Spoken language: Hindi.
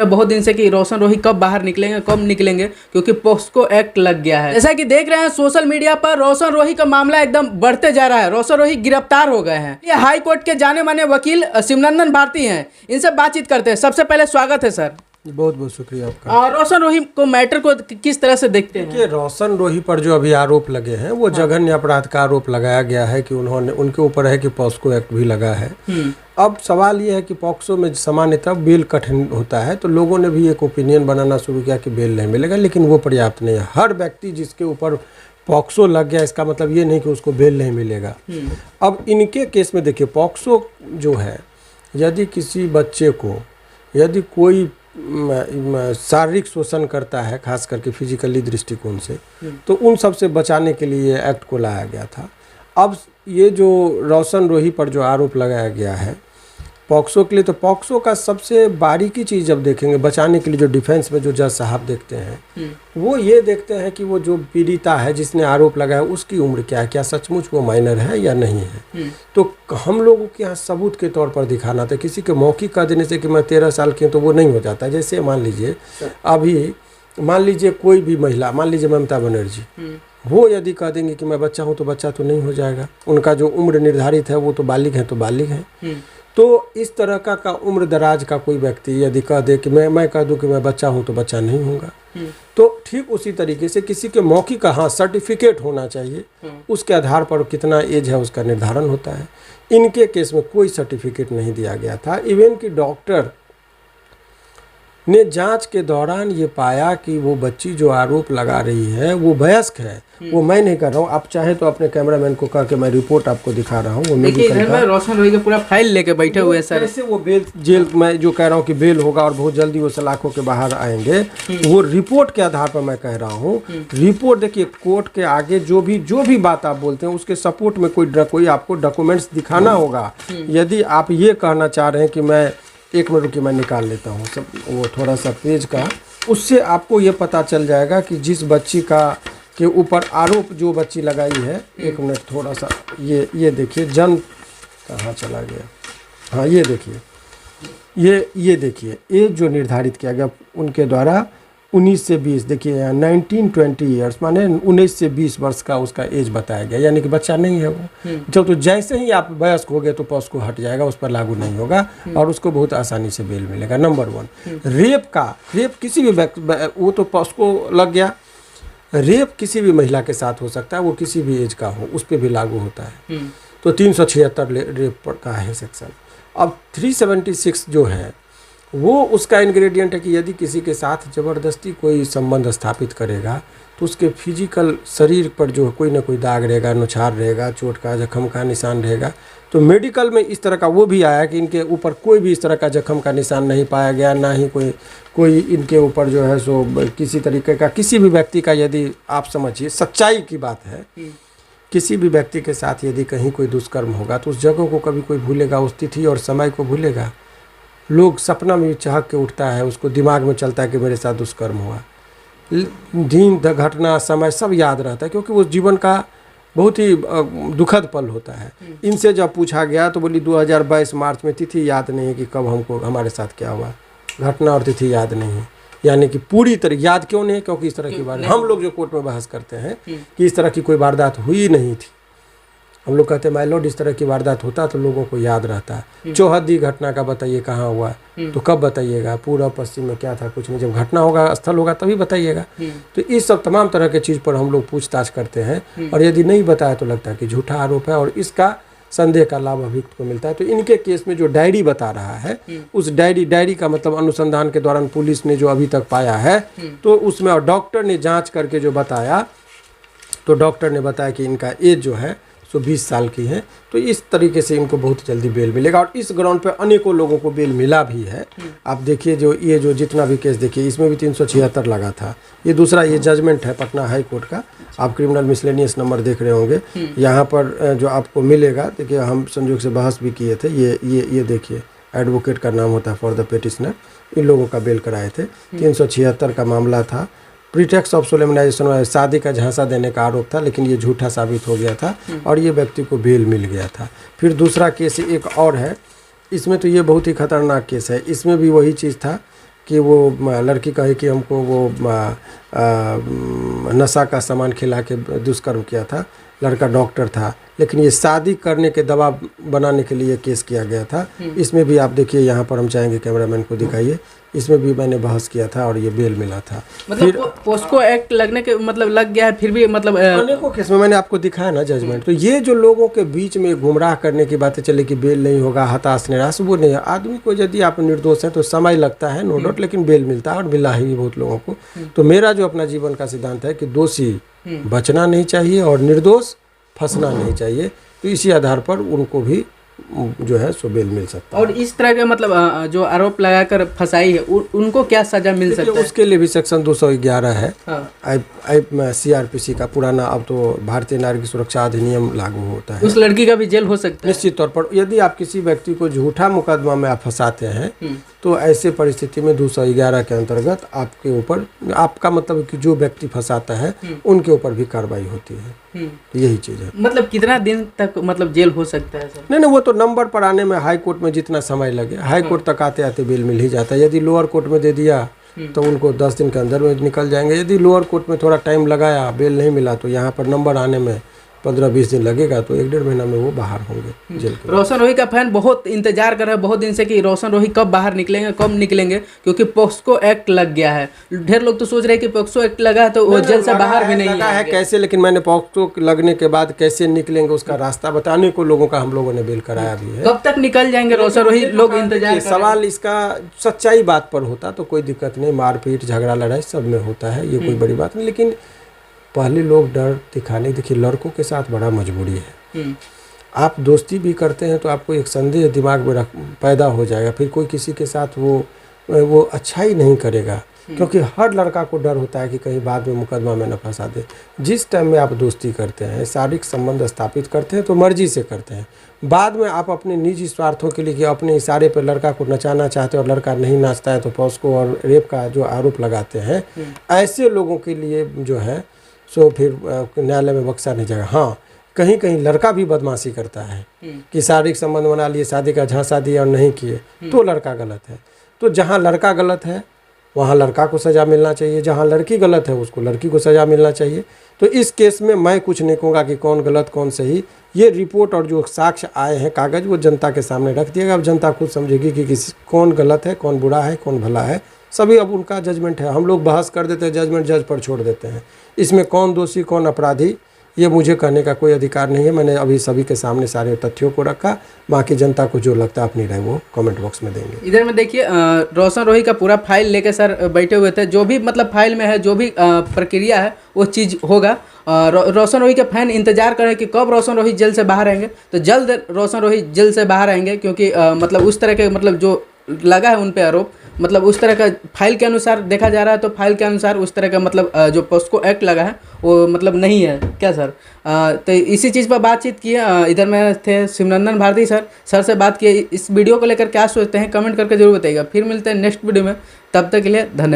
बहुत दिन से कि रोशन रोही कब बाहर निकलेंगे कब निकलेंगे, क्योंकि पॉक्सो एक्ट लग गया है। जैसा कि देख रहे हैं सोशल मीडिया पर रोशन रोही का मामला एकदम बढ़ते जा रहा है। रोशन रोही गिरफ्तार हो गए हैं। ये हाई कोर्ट के जाने माने वकील शिवनंदन भारती हैं, इनसे बातचीत करते हैं। सबसे पहले स्वागत है सर। बहुत बहुत शुक्रिया आपका। रोशन रोही को मैटर को किस तरह से देखते हैं? देखिए, रोशन रोही पर जो अभी आरोप लगे हैं वो जघन्य अपराध का आरोप लगाया गया है कि उन्होंने, उनके ऊपर है कि पॉक्सो एक्ट भी लगा है। अब सवाल ये है कि पॉक्सो में सामान्यतः बेल कठिन होता है, तो लोगों ने भी एक ओपिनियन बनाना शुरू किया कि बेल नहीं मिलेगा, लेकिन वो पर्याप्त नहीं है। हर व्यक्ति जिसके ऊपर पॉक्सो लग गया इसका मतलब ये नहीं कि उसको बेल नहीं मिलेगा। अब इनके केस में देखिए, पॉक्सो जो है, यदि किसी बच्चे को यदि कोई शारीरिक शोषण करता है, खास करके फिजिकली दृष्टिकोण से, तो उन सब से बचाने के लिए एक्ट को लाया गया था। अब ये जो रोशन रोही पर जो आरोप लगाया गया है पॉक्सो के लिए, तो पॉक्सो का सबसे बारीकी चीज़ जब देखेंगे बचाने के लिए, जो डिफेंस में जो जज साहब देखते हैं वो ये देखते हैं कि वो जो पीड़िता है जिसने आरोप लगाया उसकी उम्र क्या है, क्या सचमुच वो माइनर है या नहीं है। तो हम लोगों के यहाँ सबूत के तौर पर दिखाना था। किसी के मौखिक कह देने से कि मैं 13 साल की हूँ तो वो नहीं हो जाता। जैसे मान लीजिए कोई भी महिला, मान लीजिए ममता बनर्जी, वो यदि कह देंगे कि मैं बच्चा हूँ तो बच्चा तो नहीं हो जाएगा। उनका जो उम्र निर्धारित है वो तो बालिग है तो बालिग है। तो इस तरह का उम्र दराज का कोई व्यक्ति यदि कह दे कि मैं कह दूं कि मैं बच्चा हूं तो बच्चा नहीं होगा। तो ठीक उसी तरीके से किसी के मौखिक हाँ सर्टिफिकेट होना चाहिए, उसके आधार पर कितना एज है उसका निर्धारण होता है। इनके केस में कोई सर्टिफिकेट नहीं दिया गया था। इवन कि डॉक्टर ने जांच के दौरान ये पाया कि वो बच्ची जो आरोप लगा रही है वो वयस्क है। वो मैं नहीं कर रहा हूँ, आप चाहे तो अपने कैमरामैन को कह के मैं रिपोर्ट आपको दिखा रहा हूँ। वो मेडिकल का रोशन रोही का पूरा फाइल लेके बैठे हुए हैं सर। कैसे वो जेल मैं जो कह रहा हूँ कि बेल होगा और बहुत जल्दी वो सलाखों के बाहर आएंगे, वो रिपोर्ट के आधार पर मैं कह रहा हूँ। रिपोर्ट देखिए, कोर्ट के आगे जो भी बात आप बोलते हैं उसके सपोर्ट में कोई आपको डॉक्यूमेंट्स दिखाना होगा। यदि आप ये कहना चाह रहे हैं कि मैं 1 मिनट रुकिए मैं निकाल लेता हूँ सब वो थोड़ा सा पेज का, उससे आपको ये पता चल जाएगा कि जिस बच्ची के ऊपर आरोप जो बच्ची लगाई है। 1 मिनट थोड़ा सा ये देखिए, जन्म कहाँ चला गया, हाँ ये देखिए, ये देखिए एज जो निर्धारित किया गया उनके द्वारा 19 से 20, देखिए यहाँ 19-20 ईयर्स माने 19 से 20 वर्ष का उसका एज बताया गया, यानी कि बच्चा नहीं है वो। जब तो जैसे ही आप वयस्क हो गए तो पॉक्सो हट जाएगा, उस पर लागू नहीं होगा और उसको बहुत आसानी से बेल मिलेगा। नंबर 1, रेप किसी भी वो तो पॉक्सो लग गया। रेप किसी भी महिला के साथ हो सकता है, वो किसी भी एज का हो, उस पर भी लागू होता है। तो 376 रेप का है सेक्शन। अब 376 जो है वो उसका इंग्रेडिएंट है कि यदि किसी के साथ ज़बरदस्ती कोई संबंध स्थापित करेगा तो उसके फिजिकल शरीर पर जो कोई ना कोई दाग रहेगा, नुछार रहेगा, चोट का जख्म का निशान रहेगा। तो मेडिकल में इस तरह का वो भी आया कि इनके ऊपर कोई भी इस तरह का जख्म का निशान नहीं पाया गया, ना ही कोई इनके ऊपर जो है सो किसी तरीके का किसी भी व्यक्ति का, यदि आप समझिए सच्चाई की बात है, किसी भी व्यक्ति के साथ यदि कहीं कोई दुष्कर्म होगा तो उस जगह को कभी कोई भूलेगा, उस तिथि और समय को भूलेगा। लोग सपना में भी चहक के उठता है, उसको दिमाग में चलता है कि मेरे साथ दुष्कर्म हुआ। दिन घटना समय सब याद रहता है, क्योंकि वो जीवन का बहुत ही दुखद पल होता है। इनसे जब पूछा गया तो बोली 2022 मार्च में, तिथि याद नहीं है कि कब हमारे साथ क्या हुआ, घटना और तिथि याद नहीं है। यानी कि पूरी तरह याद क्यों नहीं है, क्योंकि इस तरह की बात हम लोग जो कोर्ट में बहस करते हैं कि इस तरह की कोई वारदात हुई नहीं थी। हम लोग कहते हैं माय लॉर्ड इस तरह की वारदात होता तो लोगों को याद रहता है। चौहद्दी घटना का बताइए कहाँ हुआ, तो कब बताइएगा, पूर्व पश्चिम में क्या था, कुछ नहीं, जब घटना होगा स्थल होगा तभी बताइएगा। तो इस सब तमाम तरह के चीज़ पर हम लोग पूछताछ करते हैं, और यदि नहीं बताया तो लगता है कि झूठा आरोप है और इसका संदेह का लाभ अभियुक्त को मिलता है। तो इनके केस में जो डायरी बता रहा है, उस डायरी का मतलब अनुसंधान के दौरान पुलिस ने जो अभी तक पाया है, तो उसमें और डॉक्टर ने जाँच करके जो बताया, तो डॉक्टर ने बताया कि इनका एज जो है 20 साल की है। तो इस तरीके से इनको बहुत जल्दी बेल मिलेगा, और इस ग्राउंड पे अनेकों लोगों को बेल मिला भी है। आप देखिए जो जितना भी केस देखिए, इसमें भी 376 लगा था। ये दूसरा ये जजमेंट है पटना हाई कोर्ट का, आप क्रिमिनल मिसलेनियस नंबर देख रहे होंगे। यहाँ पर जो आपको मिलेगा, देखिए हम संयोग से बहस भी किए थे, ये देखिए एडवोकेट का नाम होता है फॉर द पेटिशनर, इन लोगों का बेल कराए थे। 376 का मामला था। प्रीटेक्स ऑफ सोलेमनाइजेशन, शादी का झांसा देने का आरोप था, लेकिन ये झूठा साबित हो गया था और ये व्यक्ति को बेल मिल गया था। फिर दूसरा केस एक और है, इसमें तो ये बहुत ही खतरनाक केस है। इसमें भी वही चीज़ था कि वो लड़की कहे कि हमको वो नशा का सामान खिला के दुष्कर्म किया था, लड़का डॉक्टर था, लेकिन ये शादी करने के दबाव बनाने के लिए केस किया गया था। इसमें भी आप देखिए, यहाँ पर हम चाहेंगे कैमरामैन को दिखाइए, इसमें भी मैंने बहस किया था और ये बेल मिला था। मतलब पोस्को एक्ट लगने के मतलब लग गया है, फिर भी मतलब अनेकों केस में मैंने आपको दिखाया ना जजमेंट। तो ये जो लोगों के बीच में गुमराह करने की बातें चले कि बेल नहीं होगा, हताश निराश, वो नहीं है। आदमी को यदि आप निर्दोष हैं तो समय लगता है, नो डाउट, लेकिन बेल मिलता है और मिला है भी बहुत लोगों को। तो मेरा जो अपना जीवन का सिद्धांत है कि दोषी बचना नहीं चाहिए और निर्दोष फंसना नहीं चाहिए। तो इसी आधार पर उनको भी जो है सो बेल मिल सकता है। और इस तरह के मतलब जो आरोप लगाकर फंसाई है उनको क्या सजा मिल सकता है? उसके लिए भी सेक्शन 211 है। हाँ। CRPC का पुराना, अब तो भारतीय नागरिक सुरक्षा अधिनियम लागू होता है। उस लड़की का भी जेल हो सकता है निश्चित तौर पर। यदि आप किसी व्यक्ति को झूठा मुकदमा में आप फंसाते हैं तो ऐसे परिस्थिति में 211 के अंतर्गत आपके ऊपर, आपका मतलब कि जो व्यक्ति फंसाता है उनके ऊपर भी कार्रवाई होती है। तो यही चीज़ है। मतलब कितना दिन तक मतलब जेल हो सकता है सर? नहीं, वो तो नंबर पर आने में हाई कोर्ट में जितना समय लगे, हाई कोर्ट तक आते आते बेल मिल ही जाता है। यदि लोअर कोर्ट में दे दिया तो उनको 10 दिन के अंदर में निकल जाएंगे। यदि लोअर कोर्ट में थोड़ा टाइम लगाया, बेल नहीं मिला, तो यहाँ पर नंबर आने में 15-20 दिन लगेगा, तो 1-1.5 महीना में वो बाहर होंगे जेल के। रोशन रोही का फैन बहुत इंतजार कर रहा है बहुत दिन से कि रोशन रोही कब बाहर निकलेंगे, कब निकलेंगे, क्योंकि पोक्सो एक्ट लग गया है। ढेर लोग तो सोच रहे हैं कि पोक्सो एक्ट लगा है तो वो जेल से बाहर भी नहीं लगा है कैसे, लेकिन मैंने पोक्सो लगने के बाद कैसे निकलेंगे उसका रास्ता बताने को लोगों का हम लोगों ने बेल कराया भी है। कब तक निकल जाएंगे रोशन रोही? लोग इंतजार। सवाल इसका सच्चाई बात पर होता तो कोई दिक्कत नहीं, मारपीट झगड़ा लड़ाई सब में होता है, ये कोई बड़ी बात नहीं। लेकिन पहले लोग डर दिखाने, देखिए लड़कों के साथ बड़ा मजबूरी है। आप दोस्ती भी करते हैं तो आपको एक संदेह दिमाग में पैदा हो जाएगा, फिर कोई किसी के साथ वो अच्छा ही नहीं करेगा, क्योंकि हर लड़का को डर होता है कि कहीं बाद में मुकदमा में न फंसा दे। जिस टाइम में आप दोस्ती करते हैं, शारीरिक संबंध स्थापित करते हैं तो मर्जी से करते हैं, बाद में आप अपने निजी स्वार्थों के लिए कि अपने इशारे पर लड़का को नचाना चाहते हैं और लड़का नहीं नाचता है तो पोस्को और रेप का जो आरोप लगाते हैं, ऐसे लोगों के लिए जो है सो फिर न्यायालय में बख्शा नहीं जाएगा। हाँ, कहीं कहीं लड़का भी बदमाशी करता है कि शारीरिक संबंध बना लिए, शादी का झांसा दिया और नहीं किए, तो लड़का गलत है। तो जहाँ लड़का गलत है वहाँ लड़का को सज़ा मिलना चाहिए, जहाँ लड़की गलत है उसको लड़की को सज़ा मिलना चाहिए। तो इस केस में मैं कुछ नहीं कहूँगा कि कौन गलत कौन सही। ये रिपोर्ट और जो साक्ष्य आए हैं, कागज़, वो जनता के सामने रख दिएगा। अब जनता खुद समझेगी कि किसी कौन गलत है, कौन बुरा है, कौन भला है। सभी अब उनका जजमेंट है। हम लोग बहस कर देते हैं, जजमेंट जज पर छोड़ देते हैं। इसमें कौन दोषी कौन अपराधी ये मुझे कहने का कोई अधिकार नहीं है। मैंने अभी सभी के सामने सारे तथ्यों को रखा, बाकी जनता को जो लगता है अपनी राय वो कमेंट बॉक्स में देंगे। इधर में देखिए रोशन रोही का पूरा फाइल लेके सर बैठे हुए थे। जो भी मतलब फाइल में है, जो भी प्रक्रिया है वो चीज़ होगा। रोशन रोही के फैन इंतजार कर रहे हैं कि कब रोशन रोही जेल से बाहर आएंगे। तो जल्द रोशन रोही जेल से बाहर आएंगे, क्योंकि मतलब उस तरह के मतलब जो लगा है उन पे आरोप, मतलब उस तरह का फाइल के अनुसार देखा जा रहा है। तो फाइल के अनुसार उस तरह का मतलब जो पोस्को एक्ट लगा है वो मतलब नहीं है क्या सर? तो इसी चीज़ पर बातचीत की है। इधर में थे शिवनंदन भारती सर से बात की। इस वीडियो को लेकर क्या सोचते हैं कमेंट करके जरूर बताइएगा। फिर मिलते हैं नेक्स्ट वीडियो में, तब तक के लिए धन्यवाद।